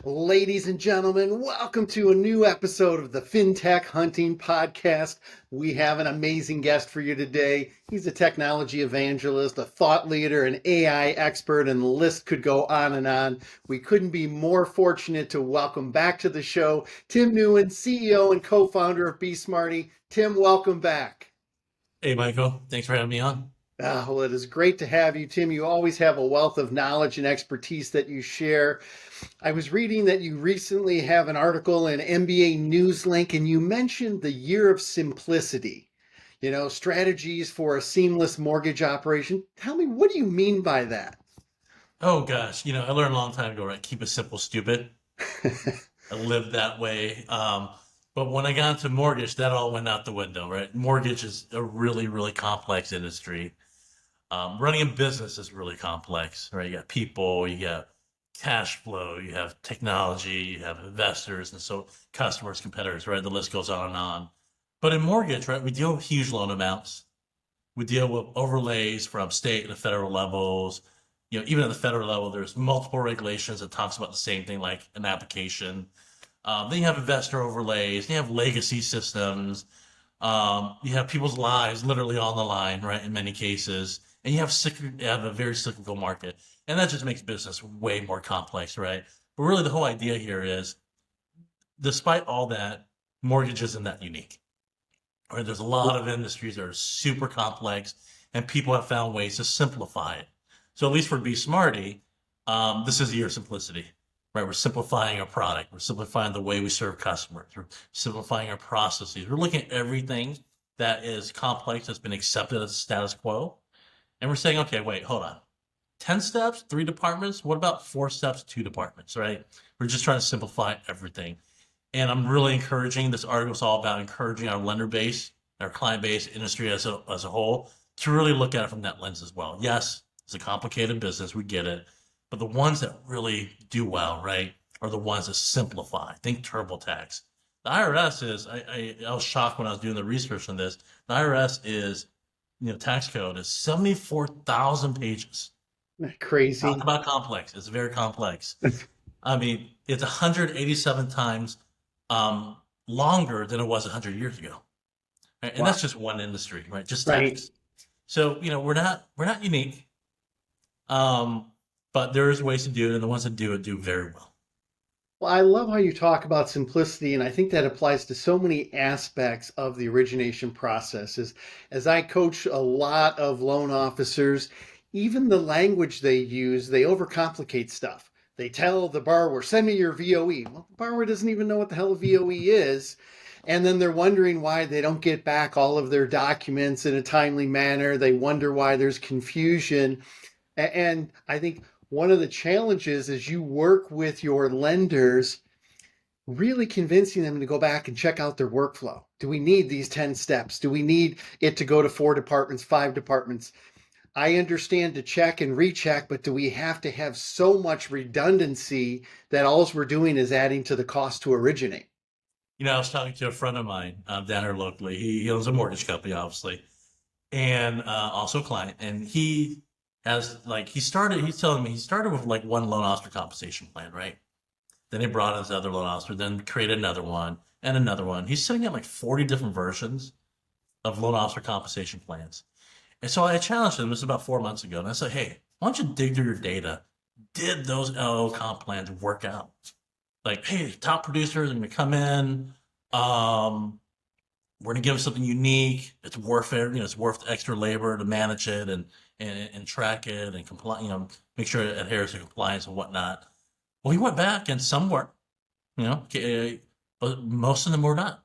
Ladies and gentlemen, welcome to a new episode of the Fintech Hunting Podcast. We have an amazing guest for you today. He's a technology evangelist, a thought leader, an AI expert, and the list could go on and on. We couldn't be more fortunate to welcome back to the show Tim Nguyen, CEO and co-founder of BeSmartee. Tim, welcome back. Hey, Michael. Thanks for having me on. Well, it is great to have you, Tim. You always have a wealth of knowledge and expertise that you share. I was reading that you recently have an article in MBA Newslink, and you mentioned the year of simplicity, strategies for a seamless mortgage operation. Tell me, what do you mean by that? Oh, gosh. I learned a long time ago, right? Keep it simple, stupid. I lived that way. But when I got into mortgage, that all went out the window, right? Mortgage is a really, really complex industry. Running a business is really complex, right? You got people, you got cash flow, you have technology, you have investors, and so customers, competitors, right? The list goes on and on. But in mortgage, right, we deal with huge loan amounts. We deal with overlays from state and federal levels. Even at the federal level, there's multiple regulations that talks about the same thing, like an application. Then you have investor overlays, you have legacy systems, you have people's lives literally on the line, right, in many cases. And you have a very cyclical market. And that just makes business way more complex, right? But really the whole idea here is, despite all that, mortgage isn't that unique. Right? There's a lot of industries that are super complex, and people have found ways to simplify it. So at least for BeSmartee, this is a year of simplicity, right? We're simplifying our product. We're simplifying the way we serve customers. We're simplifying our processes. We're looking at everything that is complex, that's been accepted as status quo. And we're saying, okay, wait, hold on. 10 steps, 3 departments? What about 4 steps, 2 departments, right? We're just trying to simplify everything. And I'm really encouraging, this article is all about encouraging our lender base, our client base, industry as a whole, to really look at it from that lens as well. Yes, it's a complicated business, we get it. But the ones that really do well, right, are the ones that simplify. Think TurboTax. The IRS is, I was shocked when I was doing the research on this. The IRS is, tax code is 74,000 pages. Crazy. Talk about complex. It's very complex. I mean, it's 187 times longer than it was 100 years ago. Right? And that's just one industry, right? Just tax. So, we're not unique. But there is ways to do it, and the ones that do it do very well. Well, I love how you talk about simplicity, and I think that applies to so many aspects of the origination process. As I coach a lot of loan officers, even the language they use, they overcomplicate stuff. They tell the borrower, send me your VOE. Well, the borrower doesn't even know what the hell a VOE is. And then they're wondering why they don't get back all of their documents in a timely manner. They wonder why there's confusion. And I think one of the challenges is you work with your lenders, really convincing them to go back and check out their workflow. Do we need these 10 steps? Do we need it to go to 4 departments, 5 departments? I understand to check and recheck, but do we have to have so much redundancy that all we're doing is adding to the cost to originate? I was talking to a friend of mine down here locally. He owns a mortgage company, obviously, and also a client. And he's telling me he started with like one loan officer compensation plan, right? Then he brought in his other loan officer, then created another one and another one. He's sitting at like 40 different versions of loan officer compensation plans. And so I challenged him, this was about 4 months ago, and I said, hey, why don't you dig through your data? Did those LO comp plans work out? Like, hey, top producers are going to come in. We're going to give them something unique. It's worth it. It's worth extra labor to manage it and track it and comply, make sure it adheres to compliance and whatnot. Well, he went back and some worked, but most of them were not.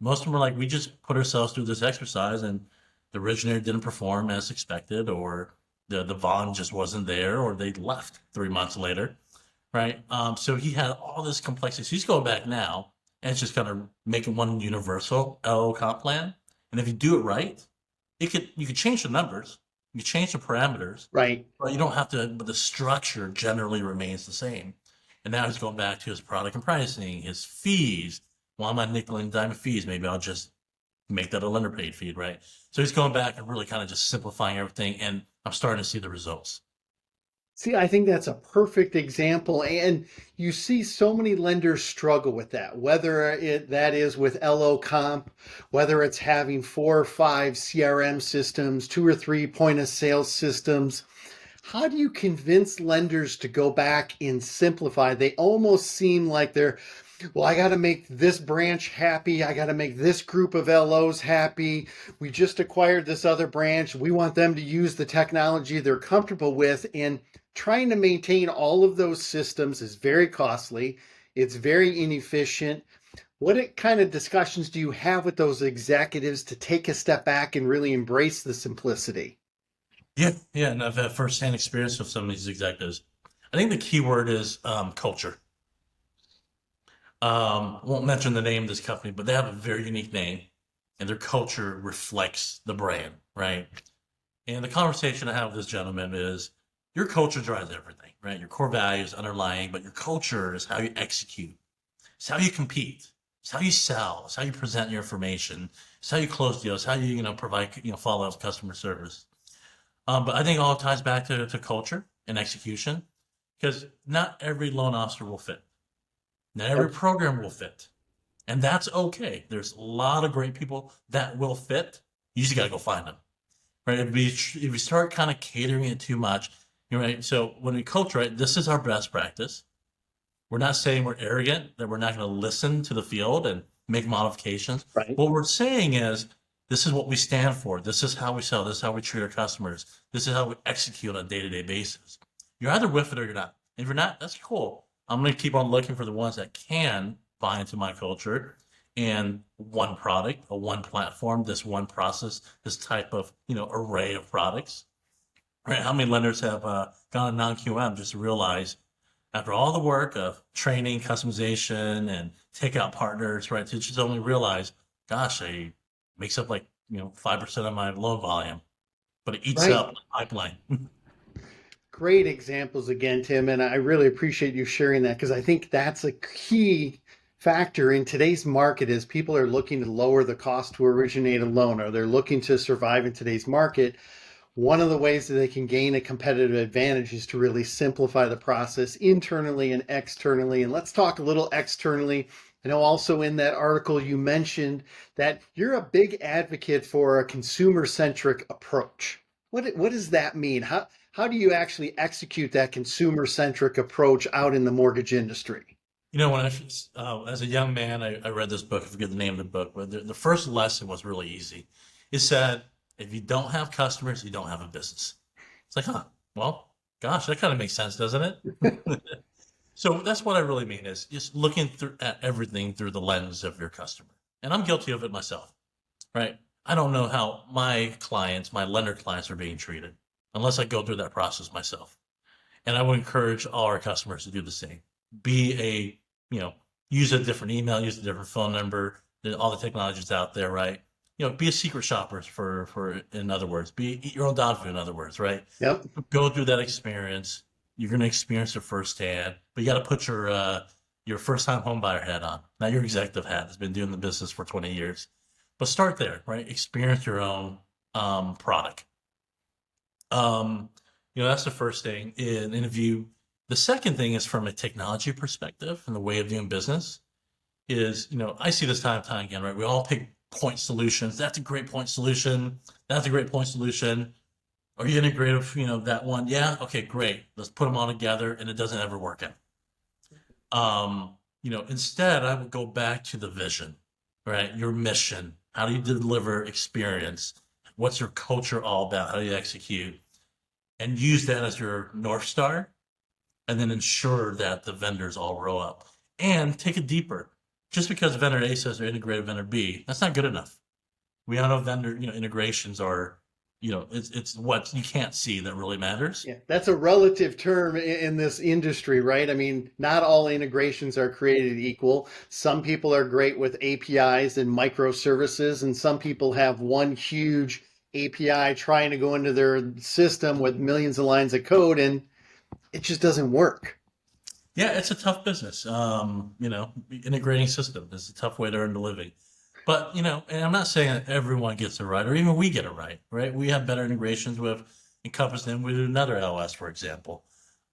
Most of them were like, we just put ourselves through this exercise and the originator didn't perform as expected, or the volume just wasn't there, or they left 3 months later, right? So he had all this complexity. So he's going back now, and it's just kind of making one universal LO comp plan. And if you do it right, you could change the numbers, you change the parameters, right? But you don't have to. But the structure generally remains the same. And now he's going back to his product and pricing, his fees. Why am I nickel and dime fees? Maybe I'll just make that a lender paid fee, right? So he's going back and really kind of just simplifying everything, and I'm starting to see the results. See, I think that's a perfect example. And you see so many lenders struggle with that, whether that is with LO comp, whether it's having 4 or 5 CRM systems, 2 or 3 point of sale systems. How do you convince lenders to go back and simplify? They almost seem like they're, well, I got to make this branch happy. I got to make this group of LOs happy. We just acquired this other branch. We want them to use the technology they're comfortable with. And trying to maintain all of those systems is very costly. It's very inefficient. What kind of discussions do you have with those executives to take a step back and really embrace the simplicity? Yeah, yeah, and I've had firsthand experience with some of these executives. I think the key word is culture. Won't mention the name of this company, but they have a very unique name, and their culture reflects the brand, right? And the conversation I have with this gentleman is your culture drives everything, right? Your core values underlying, but your culture is how you execute. It's how you compete. It's how you sell. It's how you present your information. It's how you close deals. How you, provide, follow-up customer service. But I think it all ties back to culture and execution because not every loan officer will fit. Not every Yep. program will fit. And that's okay. There's a lot of great people that will fit. You just got to go find them, right? If we start kind of catering it too much, you're right. So when we culture it, this is our best practice. We're not saying we're arrogant, that we're not going to listen to the field and make modifications. Right. What we're saying is, this is what we stand for. This is how we sell. This is how we treat our customers. This is how we execute on a day-to-day basis. You're either with it or you're not. If you're not, that's cool. I'm going to keep on looking for the ones that can buy into my culture and one product, a one platform, this one process, this type of array of products. Right? How many lenders have gone to non-QM just to realize after all the work of training, customization, and takeout partners, right, to just only realize, gosh, it makes up like 5% of my loan volume, but it eats Right. up the pipeline. Great examples again, Tim, and I really appreciate you sharing that because I think that's a key factor in today's market as people are looking to lower the cost to originate a loan or they're looking to survive in today's market. One of the ways that they can gain a competitive advantage is to really simplify the process internally and externally. And let's talk a little externally. I know also in that article you mentioned that you're a big advocate for a consumer-centric approach. What does that mean? How do you actually execute that consumer-centric approach out in the mortgage industry? When as a young man, I read this book. I forget the name of the book, but the first lesson was really easy. It said, if you don't have customers, you don't have a business. It's like, huh, well, gosh, that kind of makes sense, doesn't it? So that's what I really mean is just looking at everything through the lens of your customer. And I'm guilty of it myself, right? I don't know how my clients, my lender clients are being treated unless I go through that process myself. And I would encourage all our customers to do the same. Use a different email, use a different phone number, all the technologies out there, right? Be a secret shopper in other words, eat your own dog food, in other words, right? Yep. Go through that experience. You're going to experience it firsthand, but you got to put your first time home buyer hat on, not your executive hat that's been doing the business for 20 years. But start there, right? Experience your own product. That's the first thing in interview. The second thing is from a technology perspective and the way of doing business is, I see this time and time again, right? We all pick point solutions. That's a great point solution. That's a great point solution. Are you integrative, that one? Yeah. Okay, great. Let's put them all together and it doesn't ever work out. Instead I would go back to the vision, right? Your mission. How do you deliver experience? What's your culture all about? How do you execute? And use that as your North Star and then ensure that the vendors all row up and take it deeper. Just because vendor A says they're integrated vendor B, that's not good enough. We all know vendor, integrations are, it's what you can't see that really matters. Yeah, that's a relative term in this industry, right? I mean, not all integrations are created equal. Some people are great with APIs and microservices, and some people have one huge API trying to go into their system with millions of lines of code, and it just doesn't work. Yeah, it's a tough business. Integrating system is a tough way to earn a living. But, and I'm not saying that everyone gets it right, or even we get it right, right? We have better integrations with Encompass than with another LS, for example.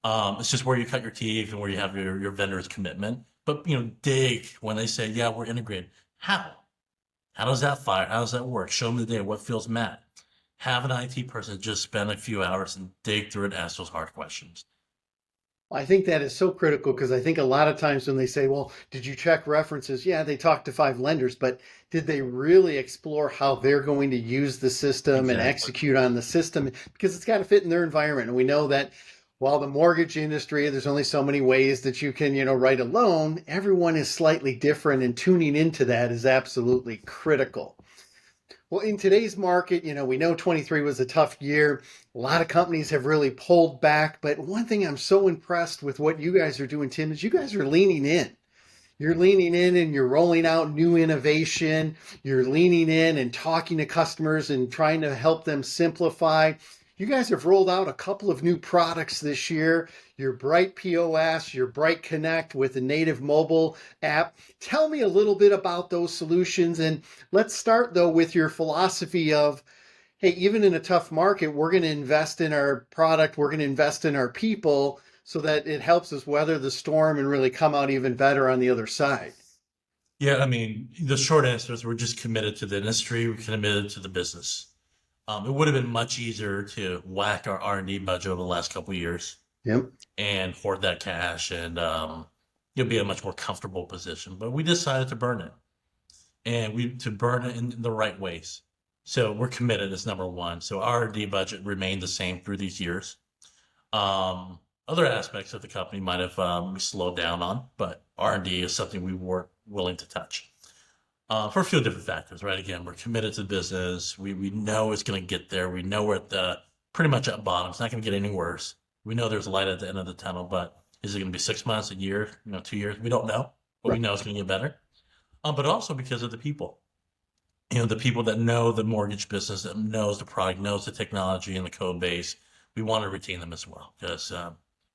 It's just where you cut your teeth and where you have your vendor's commitment. But dig when they say, yeah, we're integrated. How? How does that fire? How does that work? Show them the data. What feels Matt? Have an IT person just spend a few hours and dig through and ask those hard questions. I think that is so critical because I think a lot of times when they say, well, did you check references? Yeah, they talked to 5 lenders, but did they really explore how they're going to use the system and Exactly. execute on the system? Because it's got to fit in their environment. And we know that while the mortgage industry, there's only so many ways that you can, write a loan, everyone is slightly different, and tuning into that is absolutely critical. Well, in today's market, we know 23 was a tough year. A lot of companies have really pulled back. But one thing I'm so impressed with what you guys are doing, Tim, is you guys are leaning in. You're leaning in and you're rolling out new innovation. You're leaning in and talking to customers and trying to help them simplify. You guys have rolled out a couple of new products this year, your Bright POS, your Bright Connect with a native mobile app. Tell me a little bit about those solutions. And let's start, though, with your philosophy of, hey, even in a tough market, we're going to invest in our product, we're going to invest in our people so that it helps us weather the storm and really come out even better on the other side. Yeah, I mean, the short answer is we're just committed to the industry. We're committed to the business. It would have been much easier to whack our R&D budget over the last couple of years Yep. and hoard that cash, and you'll be in a much more comfortable position. But we decided to burn it, and we to burn it in the right ways. So we're committed as number one. So our R&D budget remained the same through these years. Other aspects of the company might have we slowed down on, but R&D is something we weren't willing to touch for a few different factors, right? Again, we're committed to the business. We know it's going to get there. We know we're at the pretty much at bottom. It's not going to get any worse. We know there's a light at the end of the tunnel, but is it going to be 6 months, a year, 2 years? We don't know, but we Right. know it's going to get better. But also because of the people, the people that know the mortgage business, that knows the product, knows the technology and the code base. We want to retain them as well because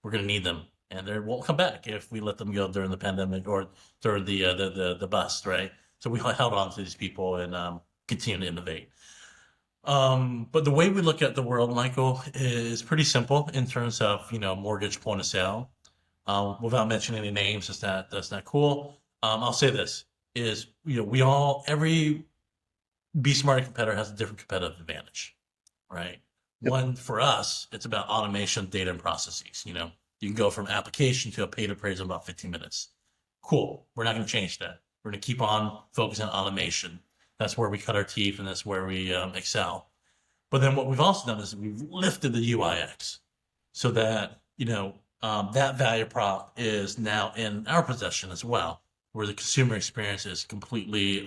we're going to need them, and they won't come back if we let them go during the pandemic or during the bust, right? So we held on to these people and continue to innovate. But the way we look at the world, Michael, is pretty simple in terms of mortgage point of sale. Without mentioning any names, that's not cool. I'll say this is every BeSmartee competitor has a different competitive advantage, right? Yep. One for us, it's about automation, data, and processes. You can go from application to a paid appraisal in about 15 minutes. Cool. We're not going to change that. We're going to keep on focusing on automation. That's where we cut our teeth and that's where we excel. But then what we've also done is we've lifted the UIX so that, that value prop is now in our possession as well, where the consumer experience is completely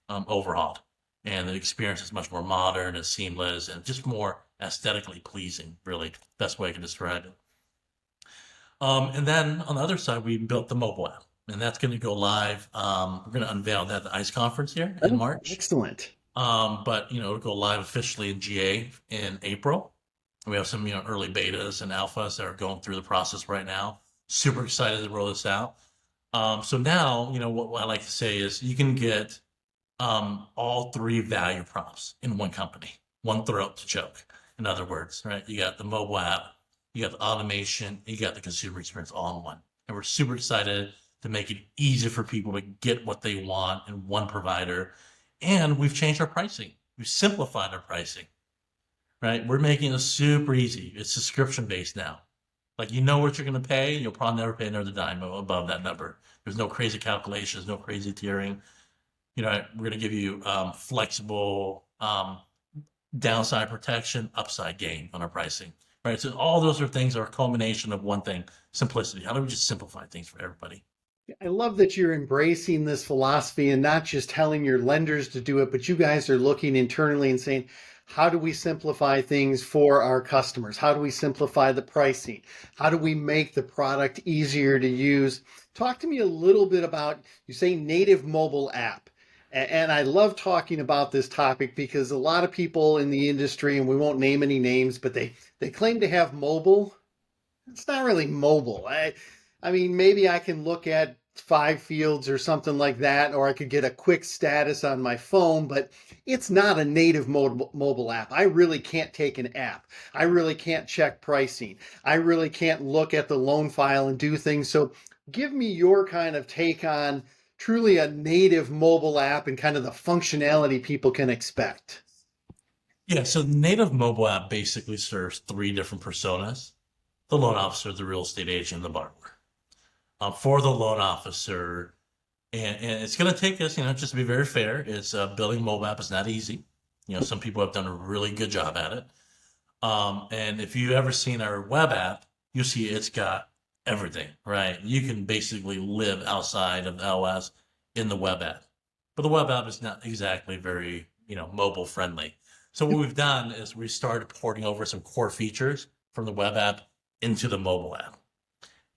overhauled. And the experience is much more modern and seamless and just more aesthetically pleasing, really. Best way I can describe it. And then on the other side, we built the mobile app, and that's going to go live. We're going to unveil that at the ICE conference here in Oh, March. excellent. But it'll go live officially in GA in April. We have some early betas and alphas that are going through the process right now. Super excited to roll this out. So now, what I like to say is you can get all three value props in one company, one throat to choke. In other words, right? You got the mobile app, you got the automation, you got the consumer experience all in one. And we're super excited to make it easy for people to get what they want in one provider. And we've changed our pricing. We've simplified our pricing, right? We're making it super easy. It's subscription based now. Like what you're going to pay. You'll probably never pay another dime above that number. There's no crazy calculations, no crazy tiering. We're going to give you flexible downside protection, upside gain on our pricing, right? So all those are things are a culmination of one thing, simplicity. How do we just simplify things for everybody? I love that you're embracing this philosophy and not just telling your lenders to do it, but you guys are looking internally and saying, how do we simplify things for our customers? How do we simplify the pricing? How do we make the product easier to use? Talk to me a little bit about, you say native mobile app. And I love talking about this topic because a lot of people in the industry, and we won't name any names, but they claim to have mobile. It's not really mobile. I mean, maybe I can look at five fields or something like that, or I could get a quick status on my phone, but it's not a native mobile app. I really can't take an app. I really can't check pricing. I really can't look at the loan file and do things. So give me your kind of take on truly a native mobile app and kind of the functionality people can expect. Yeah, so native mobile app basically serves three different personas: the loan officer, the real estate agent, and the borrower. For the loan officer, and it's going to take us, just to be very fair, is building a mobile app is not easy. Some people have done a really good job at it. And if you've ever seen our web app, you'll see it's got everything, right? You can basically live outside of LS in the web app, but the web app is not exactly very, mobile friendly. So what we've done is we started porting over some core features from the web app into the mobile app.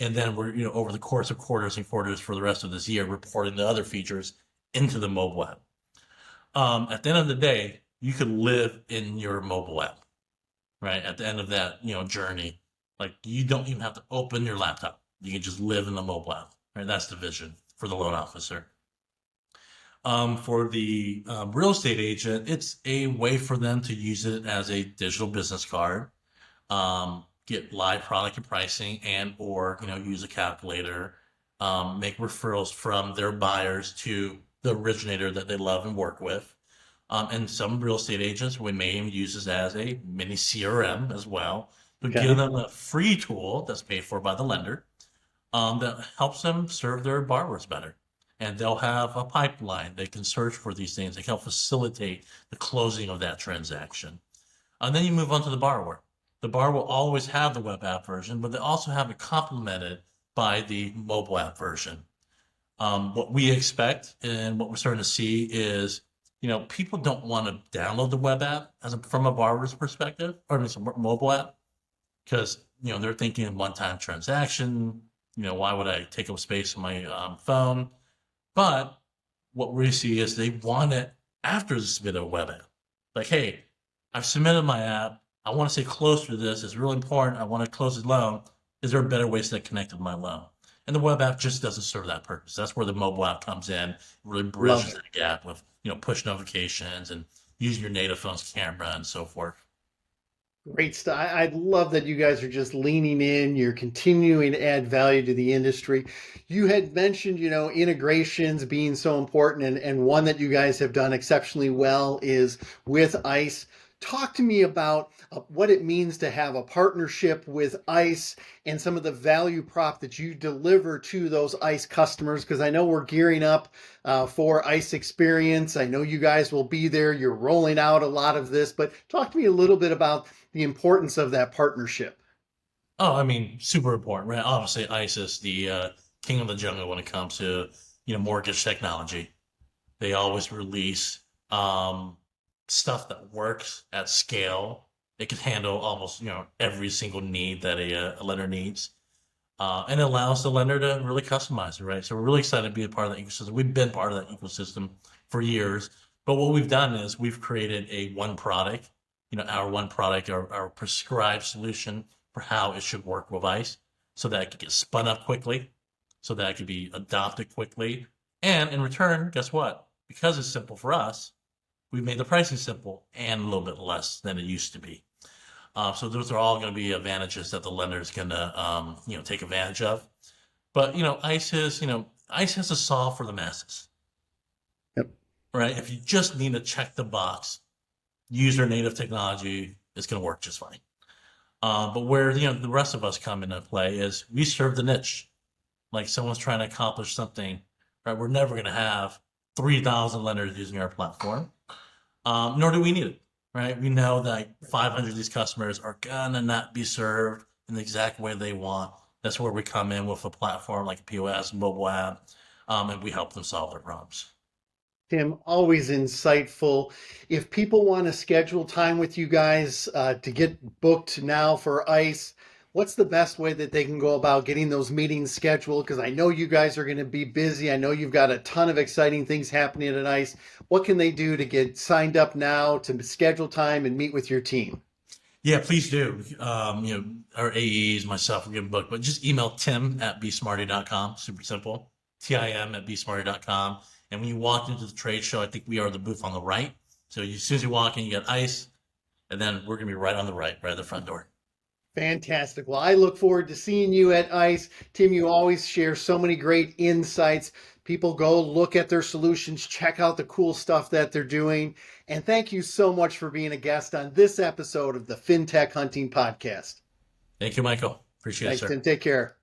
And then we're, over the course of quarters and quarters for the rest of this year, we're porting the other features into the mobile app. At the end of the day, you could live in your mobile app, right? At the end of that, journey, like you don't even have to open your laptop. You can just live in the mobile app, right? That's the vision for the loan officer. For the real estate agent, it's a way for them to use it as a digital business card, get live product and pricing, and or use a calculator, make referrals from their buyers to the originator that they love and work with. And some real estate agents we may even use this as a mini CRM as well, to give them a free tool that's paid for by the lender, that helps them serve their borrowers better. And they'll have a pipeline. They can search for these things. They can help facilitate the closing of that transaction. And then you move on to the borrower. The borrower will always have the web app version, but they also have it complemented by the mobile app version. What we expect and what we're starting to see is, people don't want to download the web app from a borrower's perspective, or some mobile app, because, they're thinking one-time transaction. Why would I take up space on my phone? But what we see is they want it after the submit a web app. Like, hey, I've submitted my app. I want to stay closer to this. It's really important. I want to close the loan. Is there a better way to stay connected to my loan? And the web app just doesn't serve that purpose. That's where the mobile app comes in, really bridges that gap with, push notifications and using your native phone's camera and so forth. Great stuff. I love that you guys are just leaning in. You're continuing to add value to the industry. You had mentioned, integrations being so important, and one that you guys have done exceptionally well is with ICE. Talk to me about what it means to have a partnership with ICE and some of the value prop that you deliver to those ICE customers, because I know we're gearing up for ICE Experience. I know you guys will be there. You're rolling out a lot of this, but talk to me a little bit about the importance of that partnership. Oh, I mean, super important, right? Obviously, ICE is the king of the jungle when it comes to, mortgage technology. They always release stuff that works at scale. It can handle almost, every single need that a lender needs. And it allows the lender to really customize it, right? So we're really excited to be a part of that ecosystem. We've been part of that ecosystem for years. But what we've done is we've created a one product, our one product, our prescribed solution for how it should work with ICE, so that it could get spun up quickly, so that it could be adopted quickly. And in return, guess what? Because it's simple for us, we've made the pricing simple and a little bit less than it used to be. So those are all going to be advantages that the lender is going to, take advantage of. But, ICE has to solve for the masses. Yep. Right? If you just need to check the box, use their native technology, it's going to work just fine. But where, the rest of us come into play is we serve the niche. Like someone's trying to accomplish something, right? We're never going to have 3,000 lenders using our platform, nor do we need it, right? We know that 500 of these customers are gonna not be served in the exact way they want. That's where we come in with a platform like a POS, mobile app, and we help them solve their problems. Tim, always insightful. If people want to schedule time with you guys to get booked now for ICE, what's the best way that they can go about getting those meetings scheduled? Because I know you guys are going to be busy. I know you've got a ton of exciting things happening at ICE. What can they do to get signed up now, to schedule time and meet with your team? Yeah, please do. Our AEs, myself, will get booked, but just email Tim at BeSmartee.com. Super simple. Tim at BeSmartee.com. And when you walk into the trade show, I think we are the booth on the right. So as soon as you walk in, you got ICE, and then we're going to be right on the right at the front door. Fantastic. Well, I look forward to seeing you at ICE. Tim, you always share so many great insights. People go look at their solutions, check out the cool stuff that they're doing. And thank you so much for being a guest on this episode of the Fintech Hunting Podcast. Thank you, Michael. Appreciate it, Thanks, sir. Tim. Take care.